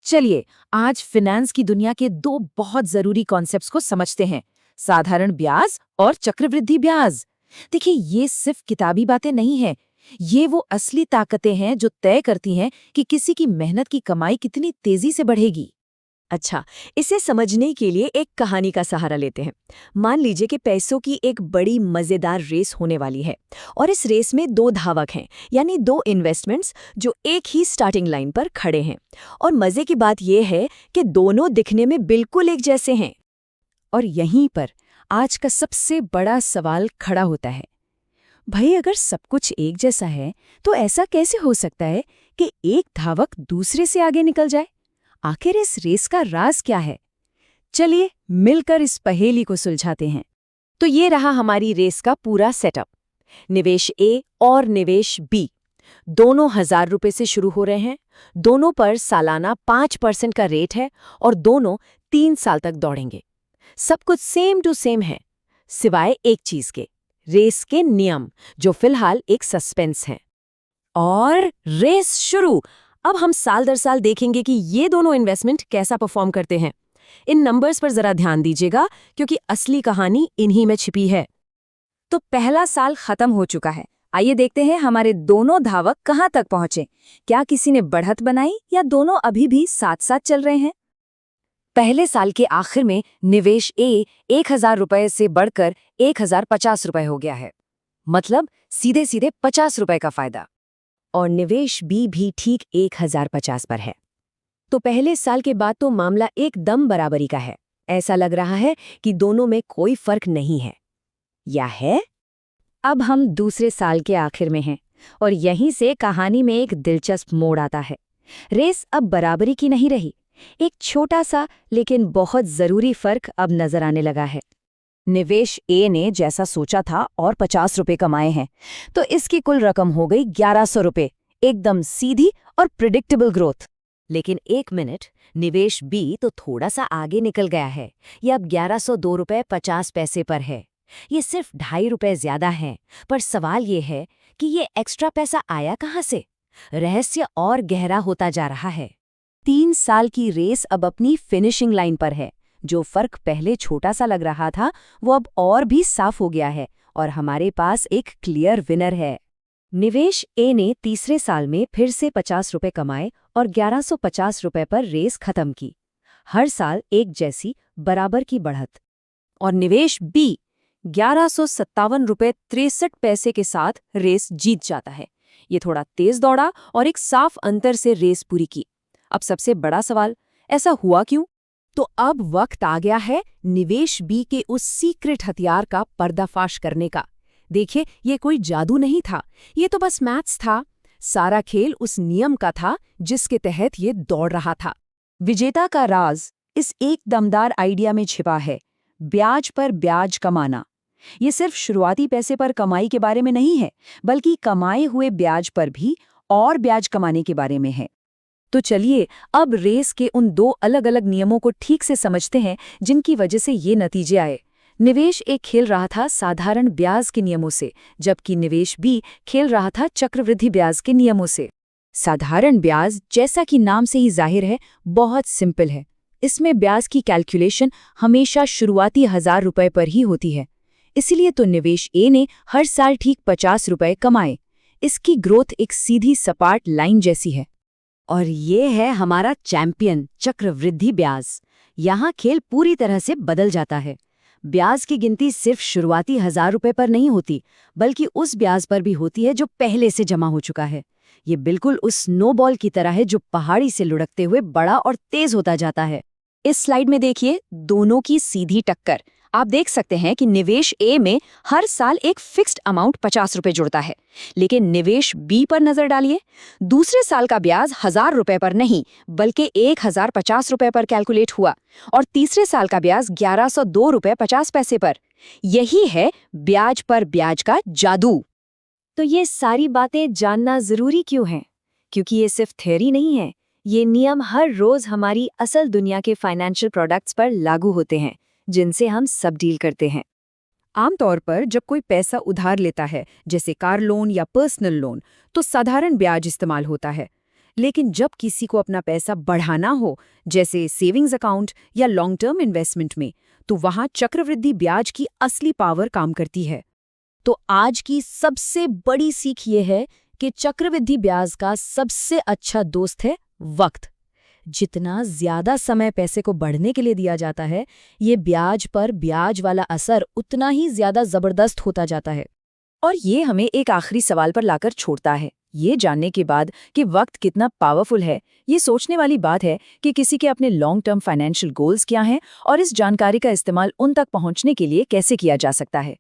चलिए आज फिनेंस की दुनिया के दो बहुत जरूरी कॉन्सेप्ट्स को समझते हैं, साधारण ब्याज और चक्रवृद्धि ब्याज। देखिए ये सिर्फ किताबी बातें नहीं है, ये वो असली ताकतें हैं जो तय करती हैं कि किसी की मेहनत की कमाई कितनी तेजी से बढ़ेगी। अच्छा, इसे समझने के लिए एक कहानी का सहारा लेते हैं। मान लीजिए कि पैसों की एक बड़ी मजेदार रेस होने वाली है और इस रेस में दो धावक हैं, यानी दो इन्वेस्टमेंट्स जो एक ही स्टार्टिंग लाइन पर खड़े हैं। और मजे की बात यह है कि दोनों दिखने में बिल्कुल एक जैसे हैं। और यहीं पर आज का सबसे बड़ा सवाल खड़ा होता है, भाई अगर सब कुछ एक जैसा है तो ऐसा कैसे हो सकता है कि एक धावक दूसरे से आगे निकल जाए? आखिर इस रेस का राज क्या है? चलिए मिलकर इस पहेली को सुलझाते हैं। तो ये रहा हमारी रेस का पूरा सेटअप। निवेश ए और निवेश बी दोनों 1000 रुपए से शुरू हो रहे हैं। दोनों पर सालाना 5% का रेट है और दोनों 3 साल तक दौड़ेंगे। सब कुछ सेम टू सेम है, सिवाय एक चीज के, रेस के नियम, जो फिलहाल एक सस्पेंस हैं। और रेस शुरू। अब हम साल दर साल देखेंगे कि ये दोनों इन्वेस्टमेंट कैसा परफॉर्म करते हैं। इन नंबर्स पर जरा ध्यान दीजिएगा क्योंकि असली कहानी इन्हीं में छिपी है। तो पहला साल खत्म हो चुका है। आइए देखते हैं हमारे दोनों धावक कहां तक पहुंचे। क्या किसी ने बढ़त बनाई या दोनों अभी भी साथ साथ चल रहे हैं? पहले साल के आखिर में निवेश ए 1000 रुपए से बढ़कर 1050 रुपए हो गया है, मतलब सीधे सीधे 50 रुपए का फायदा। और निवेश बी भी ठीक 1050 पर है। तो पहले साल के बाद तो मामला एकदम बराबरी का है। ऐसा लग रहा है कि दोनों में कोई फर्क नहीं है, या है? अब हम दूसरे साल के आखिर में हैं और यहीं से कहानी में एक दिलचस्प मोड़ आता है। रेस अब बराबरी की नहीं रही। एक छोटा सा लेकिन बहुत जरूरी फर्क अब नजर आने लगा है। निवेश ए ने जैसा सोचा था और 50 रुपए कमाए हैं, तो इसकी कुल रकम हो गई 1100 रुपए। एकदम सीधी और प्रिडिक्टेबल ग्रोथ। लेकिन एक मिनट, निवेश बी तो थोड़ा सा आगे निकल गया है। ये अब 1102 रुपए 50 पैसे पर है। ये सिर्फ 2.5 रुपए ज्यादा है। पर सवाल ये है कि ये एक्स्ट्रा पैसा आया कहाँ से? रहस्य और गहरा होता जा रहा है। 3 साल की रेस अब अपनी फिनिशिंग लाइन पर है। जो फर्क पहले छोटा सा लग रहा था वो अब और भी साफ हो गया है और हमारे पास एक क्लियर विनर है। निवेश ए ने तीसरे साल में फिर से 50 रुपए कमाए और 1150 रुपए पर रेस खत्म की। हर साल एक जैसी बराबर की बढ़त। और निवेश बी 1157 रुपए 63 पैसे के साथ रेस जीत जाता है। ये थोड़ा तेज दौड़ा और एक साफ अंतर से रेस पूरी की। अब सबसे बड़ा सवाल, ऐसा हुआ क्यों? तो अब वक्त आ गया है निवेश बी के उस सीक्रेट हथियार का पर्दाफाश करने का। देखिए, ये कोई जादू नहीं था, ये तो बस मैथ्स था। सारा खेल उस नियम का था जिसके तहत ये दौड़ रहा था। विजेता का राज इस एक दमदार आइडिया में छिपा है, ब्याज पर ब्याज कमाना। ये सिर्फ शुरुआती पैसे पर कमाई के बारे में नहीं है, बल्कि कमाए हुए ब्याज पर भी और ब्याज कमाने के बारे में है। तो चलिए अब रेस के उन दो अलग अलग नियमों को ठीक से समझते हैं जिनकी वजह से ये नतीजे आए। निवेश ए खेल रहा था साधारण ब्याज के नियमों से, जबकि निवेश बी खेल रहा था चक्रवृद्धि ब्याज के नियमों से। साधारण ब्याज, जैसा कि नाम से ही जाहिर है, बहुत सिंपल है। इसमें ब्याज की कैलकुलेशन हमेशा शुरुआती 1000 रुपए पर ही होती है। इसीलिए तो निवेश ए ने हर साल ठीक 50 रुपए कमाए। इसकी ग्रोथ एक सीधी सपाट लाइन जैसी है। और ये है हमारा चैंपियन, चक्रवृद्धि ब्याज। यहाँ खेल पूरी तरह से बदल जाता है। ब्याज की गिनती सिर्फ शुरुआती 1000 रुपए पर नहीं होती, बल्कि उस ब्याज पर भी होती है जो पहले से जमा हो चुका है। ये बिल्कुल उस स्नोबॉल की तरह है जो पहाड़ी से लुढ़कते हुए बड़ा और तेज होता जाता है। इस स्लाइड में देखिए दोनों की सीधी टक्कर। आप देख सकते हैं कि निवेश ए में हर साल एक फिक्स्ड अमाउंट 50 रुपए जुड़ता है, लेकिन निवेश बी पर नजर डालिए। दूसरे साल का ब्याज 1000 रुपए पर नहीं, बल्कि 1050 रुपए पर कैलकुलेट हुआ और तीसरे साल का ब्याज 1102 रुपए 50 पैसे पर। यही है ब्याज पर ब्याज का जादू। तो ये सारी बातें जानना जरूरी क्यों है? क्योंकि ये सिर्फ थ्योरी नहीं है, ये नियम हर रोज हमारी असल दुनिया के फाइनेंशियल प्रोडक्ट्स पर लागू होते हैं, जिनसे हम सब डील करते हैं। आमतौर पर जब कोई पैसा उधार लेता है, जैसे कार लोन या पर्सनल लोन, तो साधारण ब्याज इस्तेमाल होता है। लेकिन जब किसी को अपना पैसा बढ़ाना हो, जैसे सेविंग्स अकाउंट या लॉन्ग टर्म इन्वेस्टमेंट में, तो वहां चक्रवृद्धि ब्याज की असली पावर काम करती है। तो आज की सबसे बड़ी सीख ये है कि चक्रवृद्धि ब्याज का सबसे अच्छा दोस्त है वक्त। जितना ज्यादा समय पैसे को बढ़ने के लिए दिया जाता है, ये ब्याज पर ब्याज वाला असर उतना ही ज्यादा जबरदस्त होता जाता है। और ये हमें एक आखिरी सवाल पर लाकर छोड़ता है। ये जानने के बाद कि वक्त कितना पावरफुल है, ये सोचने वाली बात है कि किसी के अपने लॉन्ग टर्म फाइनेंशियल गोल्स क्या हैं और इस जानकारी का इस्तेमाल उन तक पहुंचने के लिए कैसे किया जा सकता है।